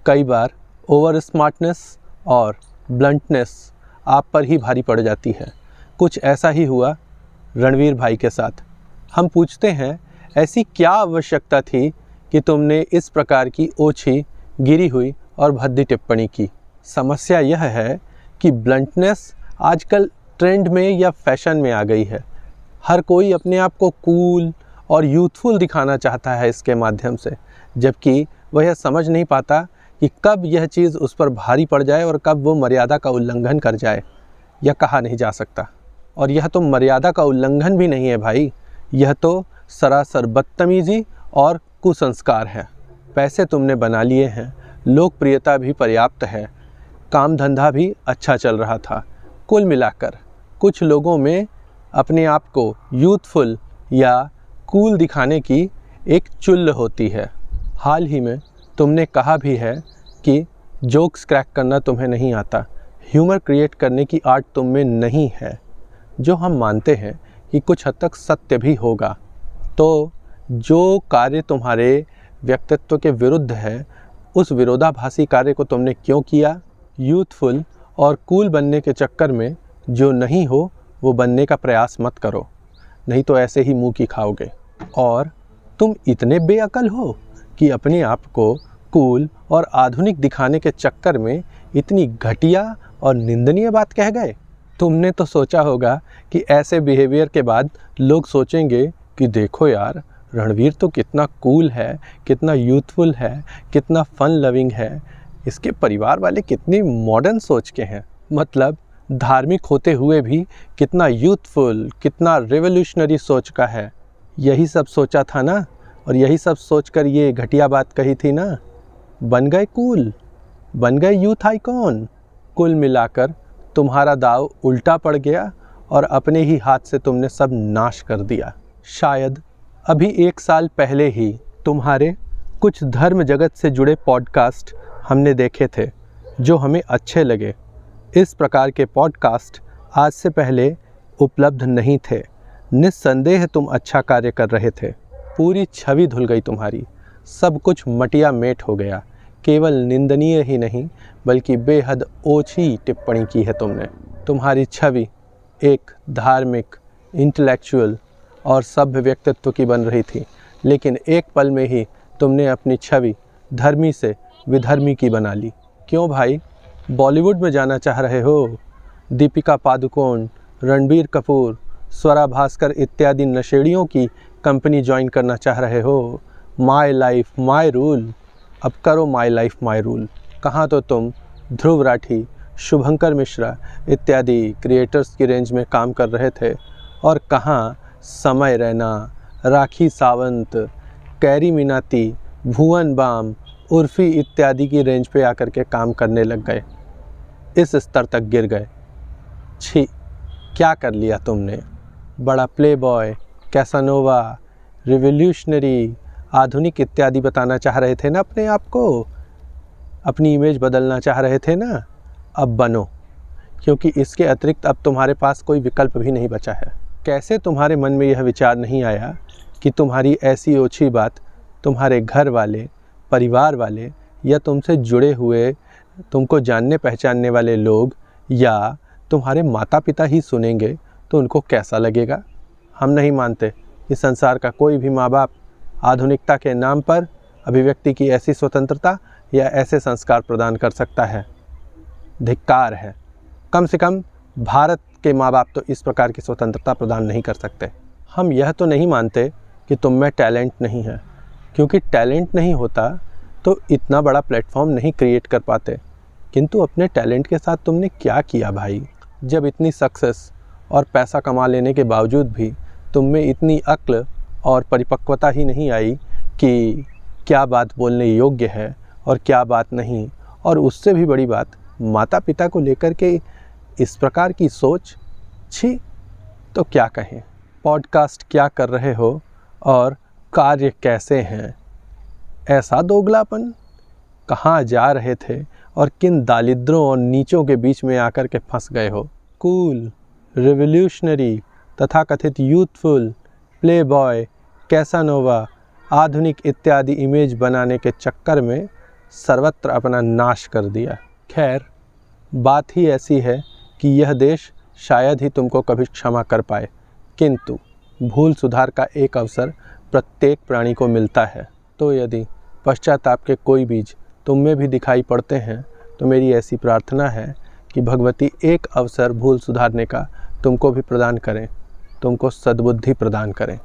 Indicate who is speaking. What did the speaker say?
Speaker 1: कई बार over smartness और bluntness आप पर ही भारी पड़ जाती है। कुछ ऐसा ही हुआ रणवीर भाई के साथ। हम पूछते हैं, ऐसी क्या आवश्यकता थी कि तुमने इस प्रकार की ओछी, गिरी हुई और भद्दी टिप्पणी की? समस्या यह है कि ब्लंटनेस आजकल ट्रेंड में या फैशन में आ गई है। हर कोई अपने आप को कूल और यूथफुल दिखाना चाहता है इसके माध्यम से, जबकि वह यह समझ नहीं पाता कि कब यह चीज़ उस पर भारी पड़ जाए और कब वो मर्यादा का उल्लंघन कर जाए, यह कहा नहीं जा सकता। और यह तो मर्यादा का उल्लंघन भी नहीं है भाई, यह तो सरासर बदतमीज़ी और कुसंस्कार है। पैसे तुमने बना लिए हैं, लोकप्रियता भी पर्याप्त है, काम धंधा भी अच्छा चल रहा था। कुल मिलाकर कुछ लोगों में अपने आप को यूथफुल या कूल दिखाने की एक चुल्ल होती है। हाल ही में तुमने कहा भी है कि जोक्स क्रैक करना तुम्हें नहीं आता, ह्यूमर क्रिएट करने की आर्ट तुम में नहीं है, जो हम मानते हैं कि कुछ हद तक सत्य भी होगा। तो जो कार्य तुम्हारे व्यक्तित्व के विरुद्ध है, उस विरोधाभासी कार्य को तुमने क्यों किया? यूथफुल और कूल बनने के चक्कर में जो नहीं हो वो बनने का प्रयास मत करो, नहीं तो ऐसे ही मुंह की खाओगे। और तुम इतने बेअकल हो कि अपने आप को कूल और आधुनिक दिखाने के चक्कर में इतनी घटिया और निंदनीय बात कह गए। तुमने तो सोचा होगा कि ऐसे बिहेवियर के बाद लोग सोचेंगे कि देखो यार, रणवीर तो कितना कूल है, कितना यूथफुल है, कितना फन लविंग है, इसके परिवार वाले कितनी मॉडर्न सोच के हैं, मतलब धार्मिक होते हुए भी कितना यूथफुल, कितना रेवोल्यूशनरी सोच का है। यही सब सोचा था ना, और यही सब सोचकर ये घटिया बात कही थी ना। बन गए कूल, बन गए यूथ आइकॉन। कुल मिलाकर तुम्हारा दाव उल्टा पड़ गया और अपने ही हाथ से तुमने सब नाश कर दिया। शायद अभी 1 साल पहले ही तुम्हारे कुछ धर्म जगत से जुड़े पॉडकास्ट हमने देखे थे जो हमें अच्छे लगे। इस प्रकार के पॉडकास्ट आज से पहले उपलब्ध नहीं थे। निस्संदेह तुम अच्छा कार्य कर रहे थे। पूरी छवि धुल गई तुम्हारी, सब कुछ मटिया मेट हो गया। केवल निंदनीय ही नहीं बल्कि बेहद ओछी टिप्पणी की है तुमने। तुम्हारी छवि एक धार्मिक, इंटेलेक्चुअल और सभ्य व्यक्तित्व की बन रही थी, लेकिन एक पल में ही तुमने अपनी छवि धर्मी से विधर्मी की बना ली। क्यों भाई, बॉलीवुड में जाना चाह रहे हो? दीपिका पादुकोण, रणबीर कपूर, स्वरा भास्कर इत्यादि नशेड़ियों की कंपनी ज्वाइन करना चाह रहे हो? माय लाइफ माय रूल, अब करो माय लाइफ माय रूल। कहाँ तो तुम ध्रुव राठी, शुभंकर मिश्रा इत्यादि क्रिएटर्स की रेंज में काम कर रहे थे, और कहाँ समय रैना, राखी सावंत, कैरी मिनाती, भुवन बाम, उर्फी इत्यादि की रेंज पे आकर के काम करने लग गए, इस स्तर तक गिर गए। छी, क्या कर लिया तुमने? बड़ा प्ले बॉय, कैसानोवा, रिवोल्यूशनरी, आधुनिक इत्यादि बताना चाह रहे थे ना अपने आप को, अपनी इमेज बदलना चाह रहे थे ना, अब बनो, क्योंकि इसके अतिरिक्त अब तुम्हारे पास कोई विकल्प भी नहीं बचा है। कैसे तुम्हारे मन में यह विचार नहीं आया कि तुम्हारी ऐसी ओछी बात तुम्हारे घर वाले, परिवार वाले या तुमसे जुड़े हुए, तुमको जानने पहचानने वाले लोग या तुम्हारे माता पिता ही सुनेंगे तो उनको कैसा लगेगा? हम नहीं मानते कि संसार का कोई भी माँ बाप आधुनिकता के नाम पर अभिव्यक्ति की ऐसी स्वतंत्रता या ऐसे संस्कार प्रदान कर सकता है। धिक्कार है। कम से कम भारत के माँ बाप तो इस प्रकार की स्वतंत्रता प्रदान नहीं कर सकते। हम यह तो नहीं मानते कि तुम में टैलेंट नहीं है, क्योंकि टैलेंट नहीं होता तो इतना बड़ा प्लेटफॉर्म नहीं क्रिएट कर पाते। किंतु अपने टैलेंट के साथ तुमने क्या किया भाई? जब इतनी सक्सेस और पैसा कमा लेने के बावजूद भी तुम में इतनी अक्ल और परिपक्वता ही नहीं आई कि क्या बात बोलने योग्य है और क्या बात नहीं, और उससे भी बड़ी बात माता पिता को लेकर के इस प्रकार की सोच, छी, तो क्या कहें। पॉडकास्ट क्या कर रहे हो और कार्य कैसे हैं? ऐसा दोगलापन, कहाँ जा रहे थे और किन दालिद्रों और नीचों के बीच में आकर के फंस गए हो? कूल, रिवोल्यूशनरी, तथाकथित यूथफुल, प्ले बॉय, कैसानोवा, आधुनिक इत्यादि इमेज बनाने के चक्कर में सर्वत्र अपना नाश कर दिया। खैर, बात ही ऐसी है कि यह देश शायद ही तुमको कभी क्षमा कर पाए, किंतु भूल सुधार का एक अवसर प्रत्येक प्राणी को मिलता है। तो यदि पश्चाताप के कोई बीज तुम में भी दिखाई पड़ते हैं तो मेरी ऐसी प्रार्थना है कि भगवती एक अवसर भूल सुधारने का तुमको भी प्रदान करें, तुमको सद्बुद्धि प्रदान करें।